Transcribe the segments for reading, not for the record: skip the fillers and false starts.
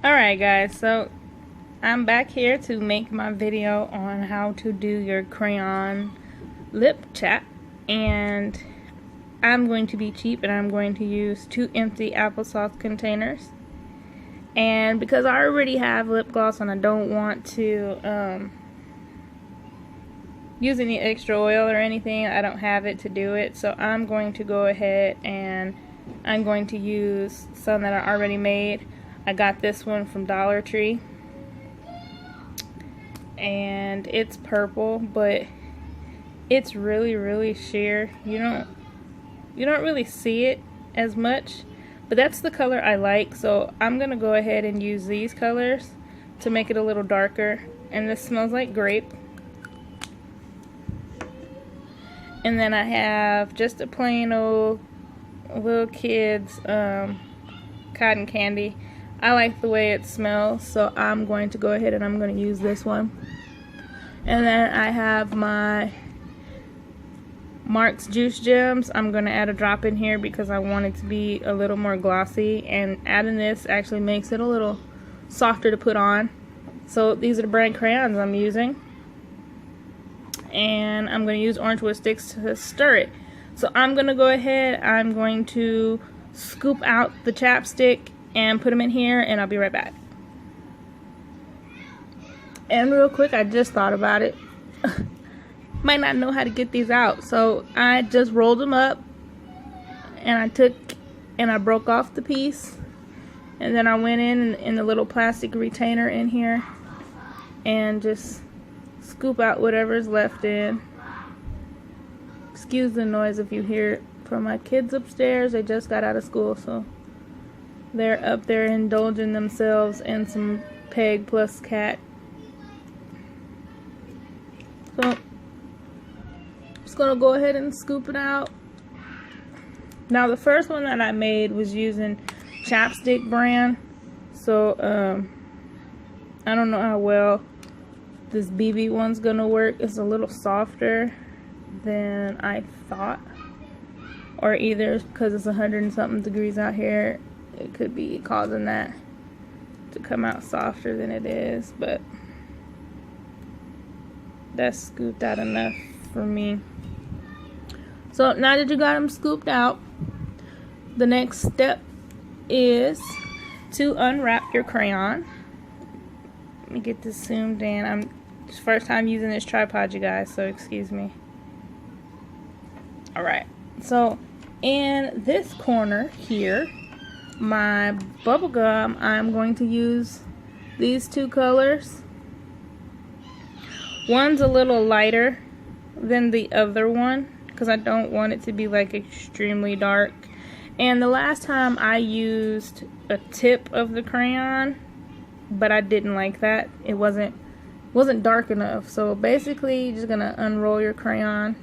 Alright guys, so I'm back here to make my video on how to do your crayon lip chat, and I'm going to be cheap and I'm going to use 2 empty applesauce containers. And because I already have lip gloss and I don't want to use any extra oil or anything, I don't have it to do it, so I'm going to go ahead and I'm going to use some that are already made. I got this one from Dollar Tree, and it's purple, but it's really sheer. You don't really see it as much, but that's the color I like, so I'm gonna go ahead and use these colors to make it a little darker. And this smells like grape. And then I have just a plain old little kid's cotton candy. I like the way it smells, so I'm going to go ahead and I'm going to use this one. And then I have my Mark's Juice Gems. I'm going to add a drop in here because I want it to be a little more glossy, and adding this actually makes it a little softer to put on. So these are the brand crayons I'm using, and I'm going to use orange wood sticks to stir it. So I'm going to go ahead, I'm going to scoop out the chapstick and put them in here, and I'll be right back. And real quick, I just thought about it. Might not know how to get these out, so I just rolled them up and I broke off the piece, and then I went in the little plastic retainer in here and just scoop out whatever's left in. Excuse the noise if you hear it from my kids upstairs. They just got out of school, so they're up there indulging themselves in some peg plus cat. So I'm just gonna go ahead and scoop it out. Now the first one that I made was using Chapstick brand, so I don't know how well this BB one's gonna work. It's a little softer than I thought, or either because it's 100 and something degrees out here, it could be causing that to come out softer than it is, but that's scooped out enough for me. So now that you got them scooped out, the next step is to unwrap your crayon. Let me get this zoomed in. I'm first time using this tripod, you guys, so excuse me. Alright, so in this corner here, my bubble gum, I'm going to use these 2 colors. One's a little lighter than the other one because I don't want it to be like extremely dark. And the last time I used a tip of the crayon, but I didn't like that. It wasn't dark enough. So basically you're just gonna unroll your crayon,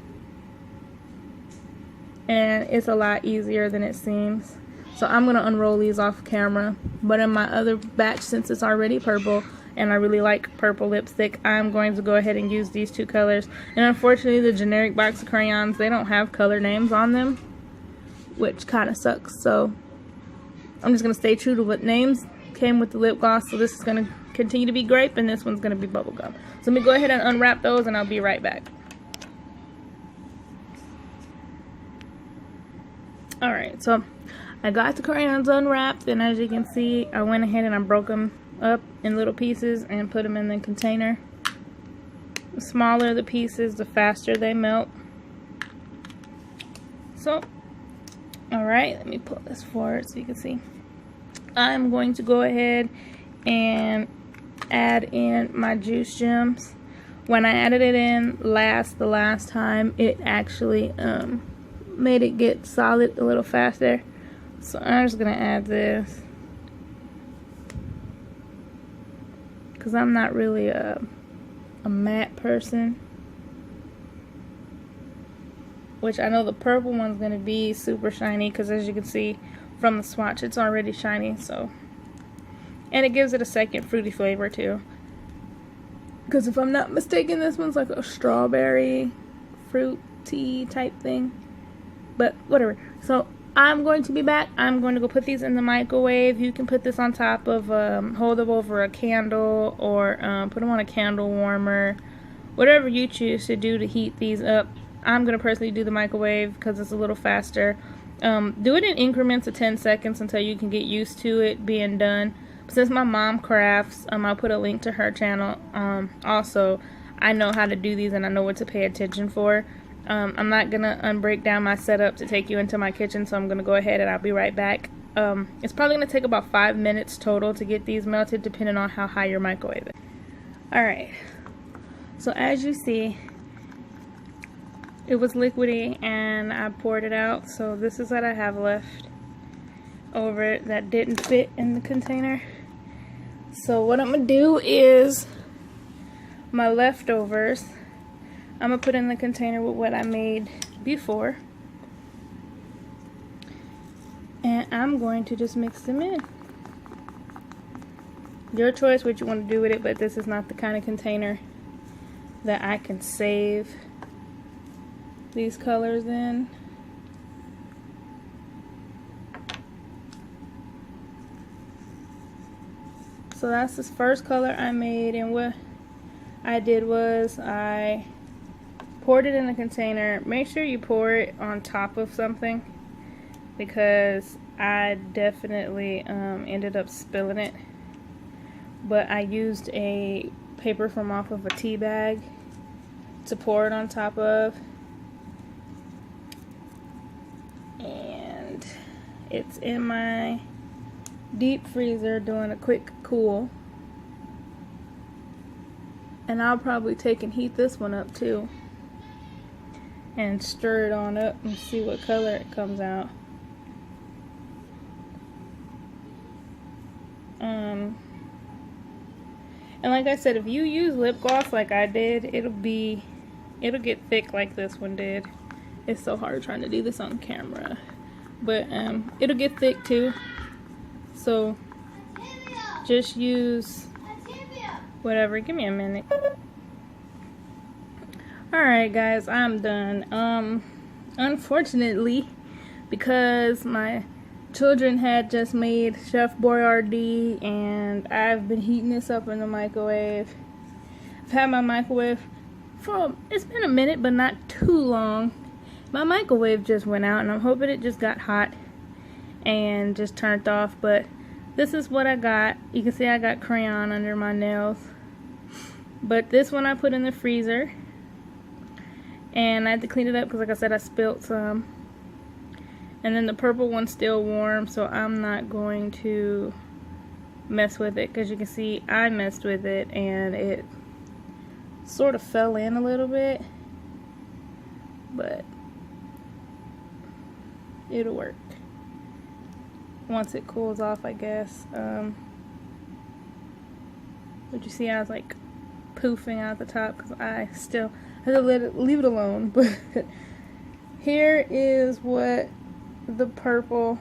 and it's a lot easier than it seems. So I'm gonna unroll these off camera, but in my other batch, since it's already purple and I really like purple lipstick, I'm going to go ahead and use these 2 colors. And unfortunately the generic box of crayons, they don't have color names on them, which kind of sucks. So I'm just gonna stay true to what names came with the lip gloss. So this is gonna continue to be grape, and this one's gonna be bubblegum. So let me go ahead and unwrap those, and I'll be right back. Alright, so I got the crayons unwrapped, and as you can see, I went ahead and I broke them up in little pieces and put them in the container. The smaller the pieces, the faster they melt. So, alright, let me pull this forward so you can see. I'm going to go ahead and add in my juice gems. When I added it in the last time, it actually made it get solid a little faster. So I'm just gonna add this because I'm not really a matte person, which I know the purple one's gonna be super shiny because as you can see from the swatch, it's already shiny. So, and it gives it a second fruity flavor too, because if I'm not mistaken, this one's like a strawberry fruit tea type thing, but whatever. So I'm going to be back. I'm going to go put these in the microwave. You can put this on top of, hold them over a candle, or put them on a candle warmer. Whatever you choose to do to heat these up. I'm going to personally do the microwave because it's a little faster. Do it in increments of 10 seconds until you can get used to it being done. Since my mom crafts, I'll put a link to her channel. Also, I know how to do these and I know what to pay attention for. I'm not going to break down my setup to take you into my kitchen, so I'm going to go ahead and I'll be right back. It's probably going to take about 5 minutes total to get these melted, depending on how high your microwave is. Alright, so as you see, it was liquidy and I poured it out. So this is what I have left over it that didn't fit in the container. So what I'm going to do is my leftovers, I'm going to put in the container with what I made before. And I'm going to just mix them in. Your choice what you want to do with it, but this is not the kind of container that I can save these colors in. So that's this first color I made, and what I did was I poured it in a container. Make sure you pour it on top of something, because I definitely ended up spilling it. But I used a paper from off of a tea bag to pour it on top of. And it's in my deep freezer doing a quick cool. And I'll probably take and heat this one up too. And stir it on up and see what color it comes out. And like I said, if you use lip gloss like I did, it'll get thick like this one did. It's so hard trying to do this on camera, but it'll get thick too. So just use whatever. Give me a minute. Alright guys, I'm done. Unfortunately, because my children had just made Chef Boyardee and I've been heating this up in the microwave. I've had my microwave for, it's been a minute, but not too long. My microwave just went out, and I'm hoping it just got hot and just turned off. But this is what I got. You can see I got crayon under my nails. But this one I put in the freezer, and I had to clean it up because, like I said, I spilled some. And then the purple one's still warm, so I'm not going to mess with it, because you can see I messed with it and it sort of fell in a little bit, but it'll work once it cools off, I guess. But you see I was like poofing out the top because I still had to leave it alone. But here is what the purple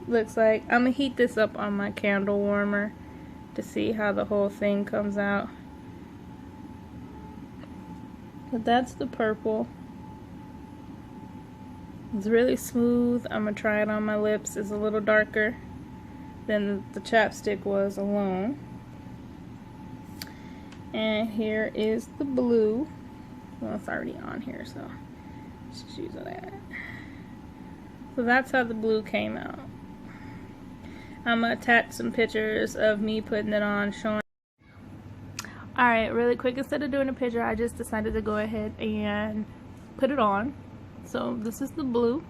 looks like. I'm gonna heat this up on my candle warmer to see how the whole thing comes out. But that's the purple. It's really smooth. I'm gonna try it on my lips. It's a little darker than the chapstick was alone. And here is the blue. Well, it's already on here, so just use that. So that's how the blue came out. I'm gonna attach some pictures of me putting it on, showing. Alright, really quick, instead of doing a picture, I just decided to go ahead and put it on. So this is the blue.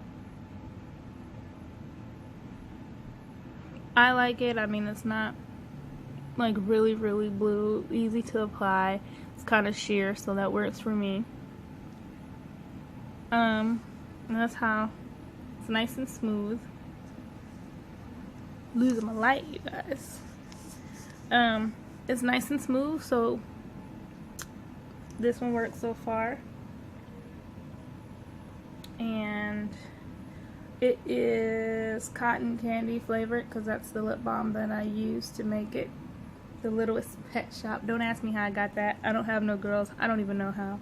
I like it. I mean, it's not like really blue, easy to apply. It's kind of sheer, so that works for me. And that's how it's nice and smooth. Losing my light, you guys. It's nice and smooth, so this one works so far. And it is cotton candy flavored, because that's the lip balm that I use to make it. The Littlest Pet Shop. Don't ask me how I got that. I don't have no girls. I don't even know how.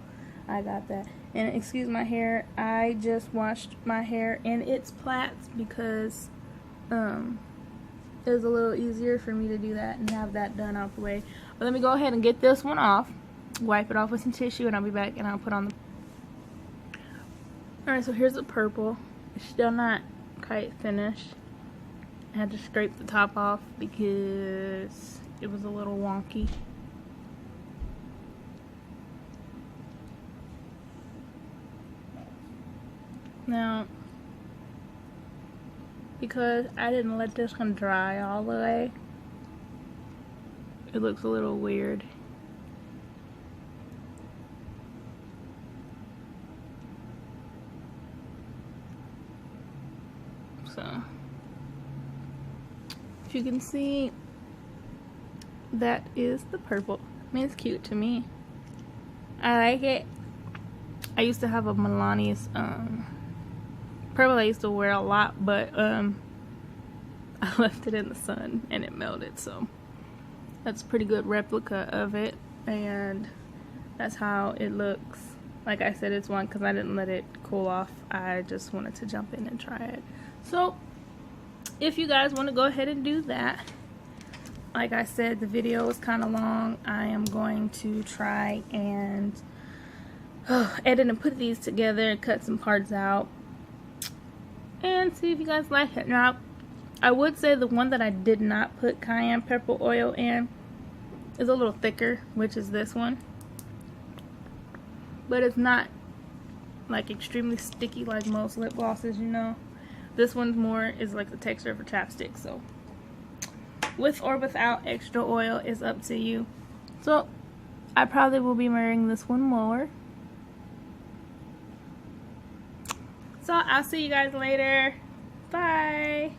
I got that. And excuse my hair, I just washed my hair in its plaits because it was a little easier for me to do that and have that done out the way. But let me go ahead and get this one off, wipe it off with some tissue, and I'll be back and I'll put on the... Alright, so here's the purple. It's still not quite finished. I had to scrape the top off because it was a little wonky. Now, because I didn't let this one dry all the way, it looks a little weird. So, if you can see, that is the purple. I mean, it's cute to me. I like it. I used to have a Milani's purple I used to wear a lot, but I left it in the sun and it melted, so that's a pretty good replica of it, and that's how it looks. Like I said, it's one because I didn't let it cool off. I just wanted to jump in and try it. So if you guys want to go ahead and do that, like I said, the video is kind of long. I am going to try and edit and put these together and cut some parts out and see if you guys like it. Now, I would say the one that I did not put cayenne pepper oil in is a little thicker, which is this one. But it's not like extremely sticky like most lip glosses, you know. This one's more is like the texture of a chapstick, so with or without extra oil is up to you. So I probably will be wearing this one more. So I'll see you guys later. Bye.